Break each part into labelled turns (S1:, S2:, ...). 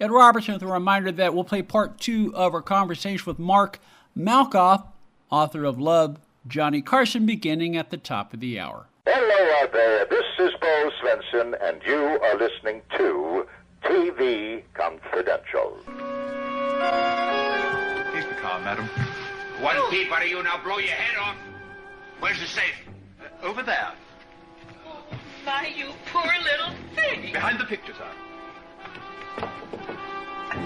S1: Ed Robertson with a reminder that we'll play part 2 of our conversation with Mark Malkoff, author of Love, Johnny Carson, beginning at the top of the hour.
S2: Hello out there, this is Bo Svensson, and you are listening to TV Confidential.
S3: Here's the car, madam.
S4: One peep out of you, now blow your head off. Where's the safe?
S3: Over there.
S5: My, you poor little thing.
S3: Behind the picture, sir.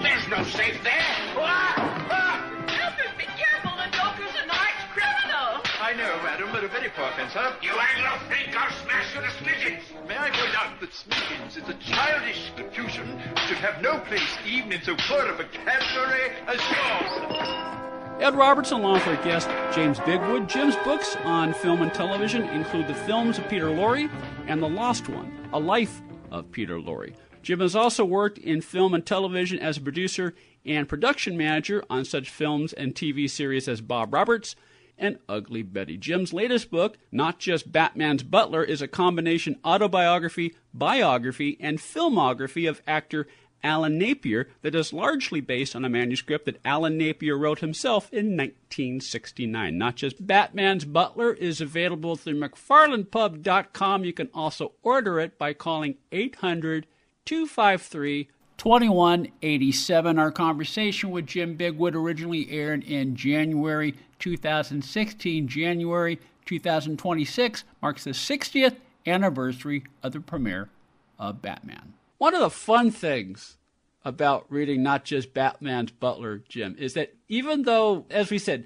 S4: There's no safe there.
S5: Alfred, be careful. The joker's an arch criminal.
S3: I know, madam, but a very poor fencer.
S4: You Anglo think I'll smash you to smithereens.
S3: May I point out that smithereens is a childish institution which should have no place even in so poor a vocabulary as yours.
S1: Ed Robertson, along with our guest James Bigwood. Jim's books on film and television include The Films of Peter Lorre and The Lost One, A Life of Peter Lorre. Jim has also worked in film and television as a producer and production manager on such films and TV series as Bob Roberts and Ugly Betty. Jim's latest book, Not Just Batman's Butler, is a combination autobiography, biography, and filmography of actor Alan Napier that is largely based on a manuscript that Alan Napier wrote himself in 1969. Not Just Batman's Butler is available through McFarlandPub.com. You can also order it by calling 800-253-2187. Our conversation with Jim Bigwood originally aired in January 2016. January 2026 marks the 60th anniversary of the premiere of Batman. One of the fun things about reading Not Just Batman's Butler, Jim, is that even though, as we said,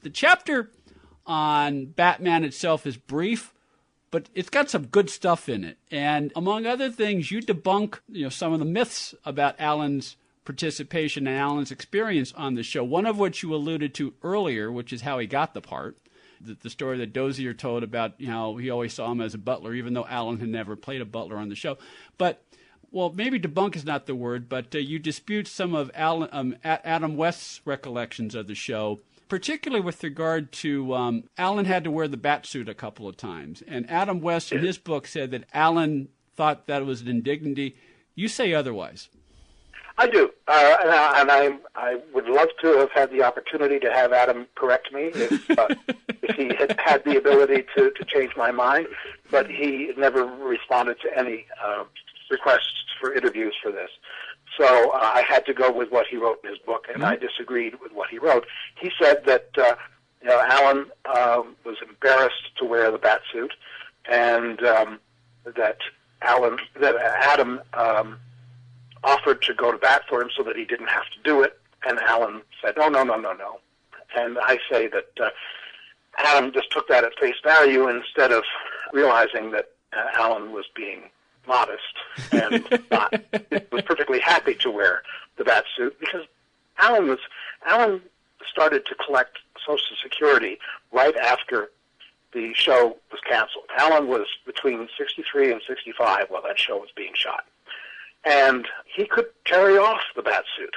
S1: the chapter on Batman itself is brief, but it's got some good stuff in it. And among other things, you debunk, some of the myths about Alan's participation and Alan's experience on the show, one of which you alluded to earlier, which is how he got the part. The story that Dozier told about, he always saw him as a butler, even though Alan had never played a butler on the show. But well, maybe debunk is not the word, but you dispute some of Adam West's recollections of the show, particularly with regard to Alan had to wear the Batsuit a couple of times. And Adam West, in his book, said that Alan thought that was an indignity. You say otherwise.
S6: I do. And I would love to have had the opportunity to have Adam correct me if he had the ability to change my mind. But he never responded to any requests for interviews for this. So I had to go with what he wrote in his book, and I disagreed with what he wrote. He said that Alan was embarrassed to wear the Batsuit, and that Adam offered to go to bat for him so that he didn't have to do it, and Alan said, no. And I say that Adam just took that at face value instead of realizing that Alan was being modest and was perfectly happy to wear the Batsuit, because Alan started to collect Social Security right after the show was canceled. Alan was between 63 and 65 while that show was being shot. And he could carry off the Batsuit.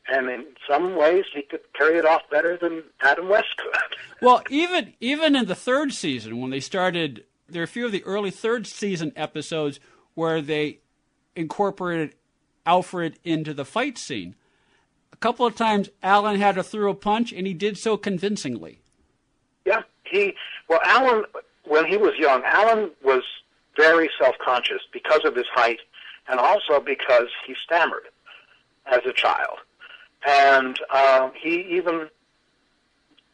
S6: And in some ways, he could carry it off better than Adam West could.
S1: Well, even in the third season, when they started, there are a few of the early third season episodes where they incorporated Alfred into the fight scene. A couple of times, Alan had to throw a punch, and he did so convincingly.
S6: Yeah, Alan, when he was young, Alan was very self-conscious because of his height, and also because he stammered as a child. And he even,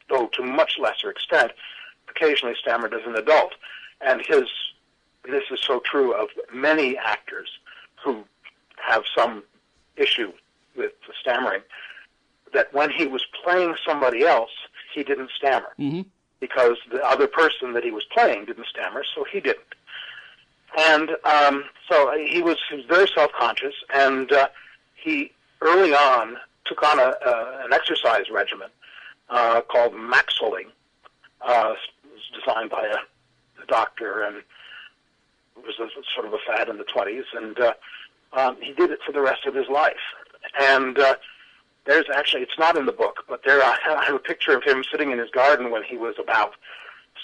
S6: though to much lesser extent, occasionally stammered as an adult. And this is so true of many actors who have some issue with the stammering, that when he was playing somebody else, he didn't stammer. Mm-hmm. Because the other person that he was playing didn't stammer, so he didn't. And so he was very self-conscious, and he early on took on an exercise regimen called Maxwelling. It was designed by a doctor, and it was sort of a fad in the 1920s, and he did it for the rest of his life. And there's actually, it's not in the book, but I have a picture of him sitting in his garden when he was about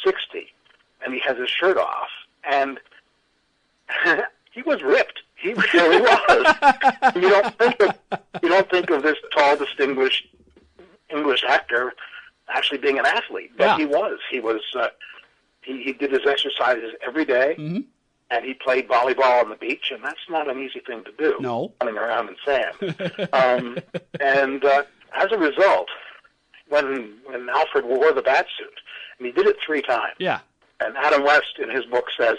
S6: 60, and he has his shirt off, and he was ripped. He really was. You don't think of this tall, distinguished English actor actually being an athlete, but he was. He did his exercises every day, and he played volleyball on the beach, and that's not an easy thing to do.
S1: No,
S6: running around in sand. And as a result, when Alfred wore the Batsuit, and he did it 3 times.
S1: Yeah.
S6: And Adam West, in his book, says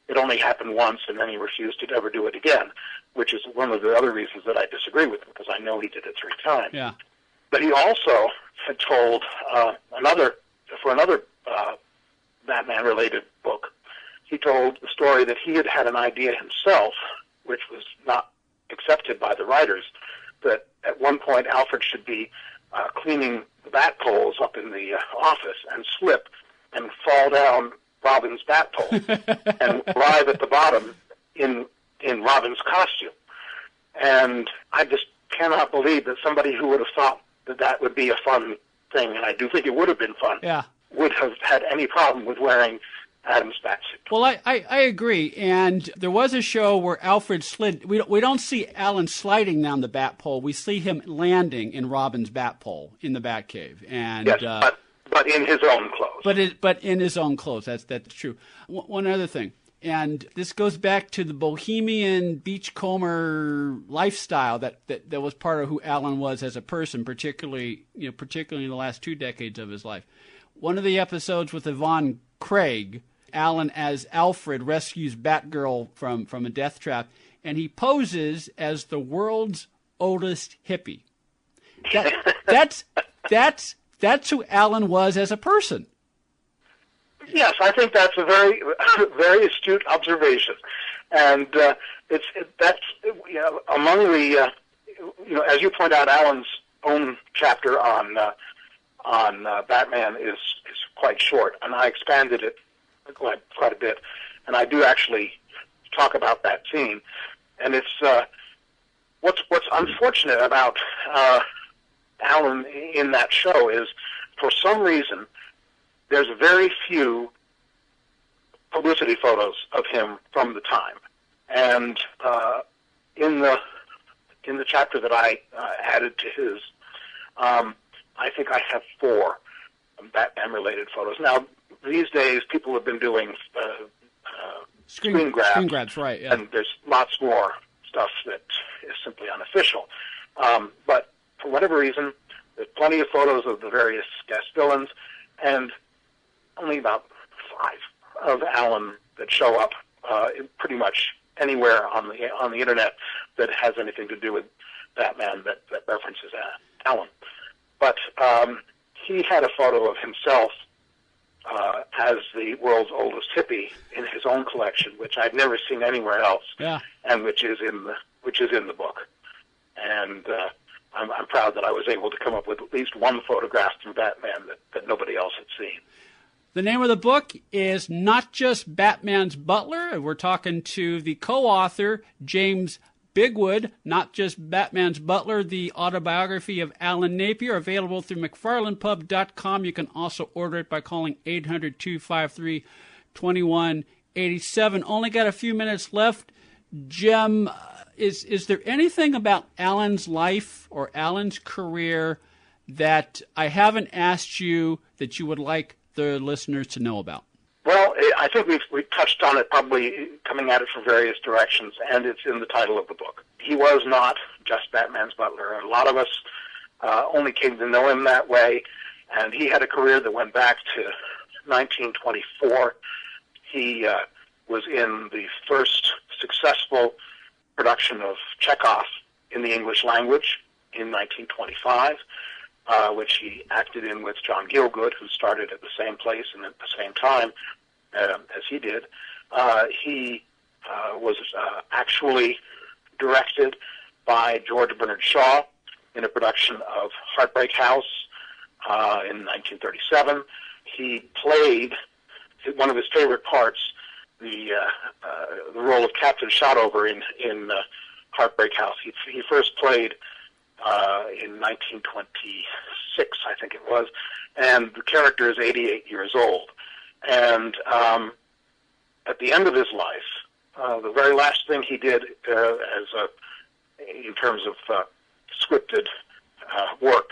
S6: it only happened once, and then he refused to ever do it again, which is one of the other reasons that I disagree with him, because I know he did it 3 times.
S1: Yeah.
S6: But he also had told another Batman-related book, he told the story that he had an idea himself, which was not accepted by the writers, that at one point Alfred should be cleaning the bat poles up in the office and slip and fall down Robin's bat pole and arrive at the bottom in Robin's costume. And I just cannot believe that somebody who would have thought that would be a fun thing, and I do think it would have been fun, would have had any problem with wearing Adam's Batsuit.
S1: Well, I agree. And there was a show where Alfred slid. We don't see Alan sliding down the bat pole. We see him landing in Robin's bat pole in the Batcave. And
S6: yes, but in his own clothes.
S1: But in his own clothes. That's true. One other thing, and this goes back to the bohemian beachcomber lifestyle that was part of who Alan was as a person, particularly in the last 2 decades of his life. One of the episodes with Yvonne Craig, Alan as Alfred rescues Batgirl from a death trap, and he poses as the world's oldest hippie. That's who Alan was as a person.
S6: Yes, I think that's a very, very astute observation, and that's among the as you point out, Alan's own chapter on Batman is quite short, and I expanded it quite a bit, and I do actually talk about that scene. And it's what's unfortunate about Alan in that show is, for some reason, there's very few publicity photos of him from the time, and in the chapter that I added to his, I think I have 4 Batman-related photos. Now, these days, people have been doing screen grabs.
S1: Screen grabs, right, yeah.
S6: And there's lots more stuff that is simply unofficial. But for whatever reason, there's plenty of photos of the various guest villains, and only about 5 of Alan that show up pretty much anywhere on the internet that has anything to do with Batman that references Alan. But he had a photo of himself as the world's oldest hippie in his own collection, which I've never seen anywhere else, and which is in the book. And I'm proud that I was able to come up with at least one photograph from Batman that nobody else had seen.
S1: The name of the book is Not Just Batman's Butler, and we're talking to the co-author, James Bigwood, Not Just Batman's Butler, the Autobiography of Alan Napier, available through McFarlandPub.com. You can also order it by calling 800-253-2187. Only got a few minutes left. Jim, is there anything about Alan's life or Alan's career that I haven't asked you that you would like the listeners to know about?
S6: Well, I think we've touched on it, probably coming at it from various directions, and it's in the title of the book. He was not just Batman's butler. A lot of us only came to know him that way, and he had a career that went back to 1924. He was in the first successful production of Chekhov in the English language in 1925. Which he acted in with John Gielgud, who started at the same place and at the same time as he did. He was actually directed by George Bernard Shaw in a production of Heartbreak House in 1937. He played one of his favorite parts, the role of Captain Shotover in Heartbreak House. He first played in 1926, I think it was, and the character is 88 years old. And at the end of his life, the very last thing he did in terms of scripted work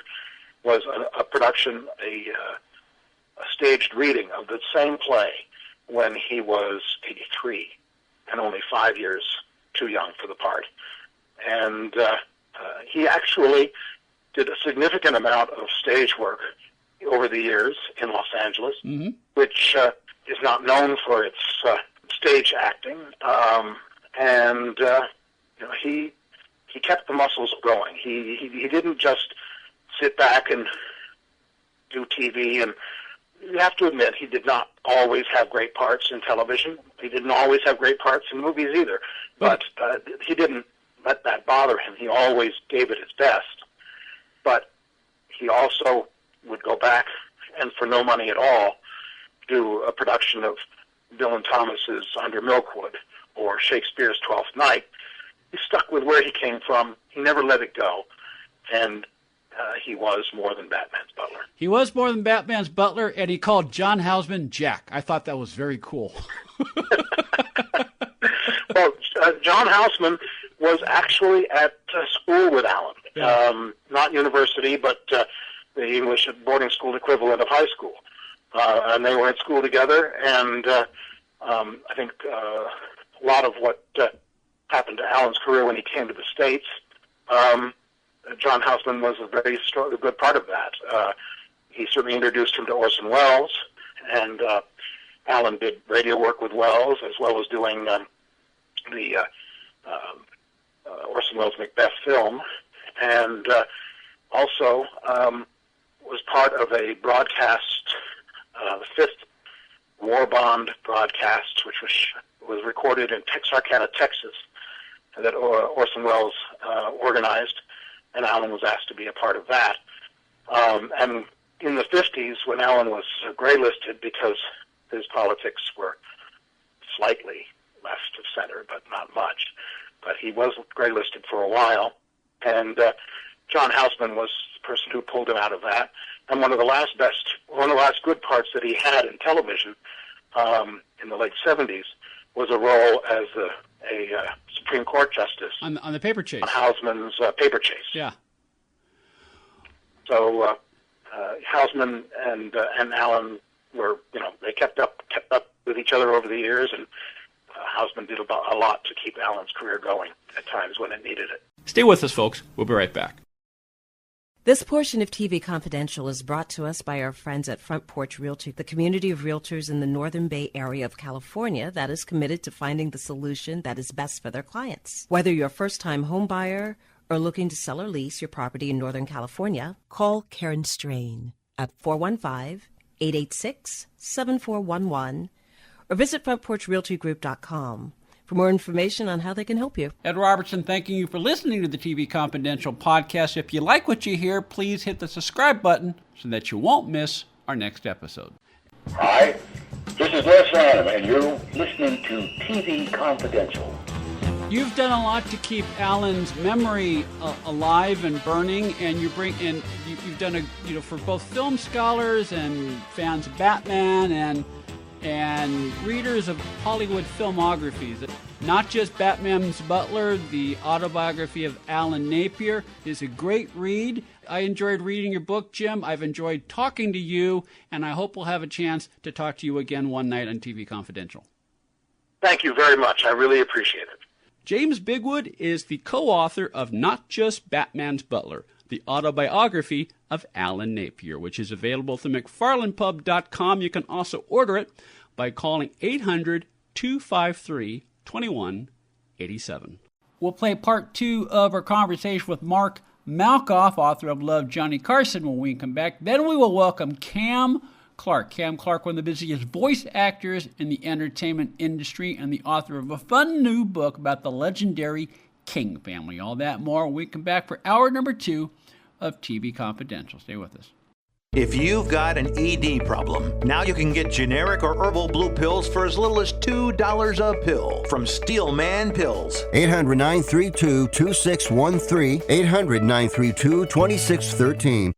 S6: was a production, a staged reading of the same play when he was 83 and only 5 years too young for the part. And he actually did a significant amount of stage work over the years in Los Angeles, which is not known for its stage acting. He kept the muscles going. He didn't just sit back and do TV. And you have to admit, he did not always have great parts in television. He didn't always have great parts in movies either. But he didn't let that bother him. He always gave it his best. But he also would go back and, for no money at all, do a production of Dylan Thomas's Under Milkwood or Shakespeare's Twelfth Night. He stuck with where he came from. He never let it go. And he was more than Batman's butler.
S1: He was more than Batman's butler, and he called John Houseman Jack. I thought that was very cool.
S6: Well, John Houseman was actually at school with Alan. Yeah. Not university, but the English boarding school equivalent of high school. And they were at school together, and I think a lot of what happened to Alan's career when he came to the States, John Houseman was a very good part of that. He certainly introduced him to Orson Welles, and Alan did radio work with Welles, as well as doing the Orson Welles' Macbeth film, and also was part of a broadcast, the fifth war bond broadcast, which was recorded in Texarkana, Texas, that Orson Welles organized, and Alan was asked to be a part of that. And in the 50s, when Alan was gray-listed because his politics were slightly left of center, but not much, but he was gray-listed for a while, and John Houseman was the person who pulled him out of that. And one of the last good parts that he had in television in the late 70s was a role as a Supreme Court justice
S1: on the Paper Chase.
S6: On Houseman's Paper Chase.
S1: Yeah.
S6: So Houseman and Alan were, they kept up with each other over the years, and Houseman did a lot to keep Alan's career going at times when it needed it.
S1: Stay with us, folks. We'll be right back.
S7: This portion of TV Confidential is brought to us by our friends at Front Porch Realty, the community of realtors in the Northern Bay area of California that is committed to finding the solution that is best for their clients. Whether you're a first-time home buyer or looking to sell or lease your property in Northern California, call Karen Strain at 415-886-7411 or visit frontporchrealtygroup.com for more information on how they can help you.
S1: Ed Robertson thanking you for listening to the TV Confidential podcast. If you like what you hear, please hit the subscribe button so that you won't miss our next episode.
S2: Hi, this is Les Adam, and you're listening to TV Confidential.
S1: You've done a lot to keep Alan's memory alive and burning, and you've done for both film scholars and fans of Batman and readers of Hollywood filmographies. Not just Batman's Butler, the Autobiography of Alan Napier is a great read. I enjoyed reading your book, Jim. I've enjoyed talking to you, and I hope we'll have a chance to talk to you again one night on TV Confidential.
S6: Thank you very much. I really appreciate it.
S1: James Bigwood is the co-author of Not Just Batman's Butler, the Autobiography of Alan Napier, which is available through McFarlandPub.com. You can also order it by calling 800-253-2187. We'll play part 2 of our conversation with Mark Malkoff, author of Love, Johnny Carson, when we come back. Then we will welcome Cam Clark. Cam Clark, one of the busiest voice actors in the entertainment industry and the author of a fun new book about the legendary King family. All that more when we come back for hour number 2 of TV Confidential. Stay with us.
S8: If you've got an ED problem, now you can get generic or herbal blue pills for as little as $2 a pill from Steelman Pills.
S9: 800-932-2613, 800-932-2613.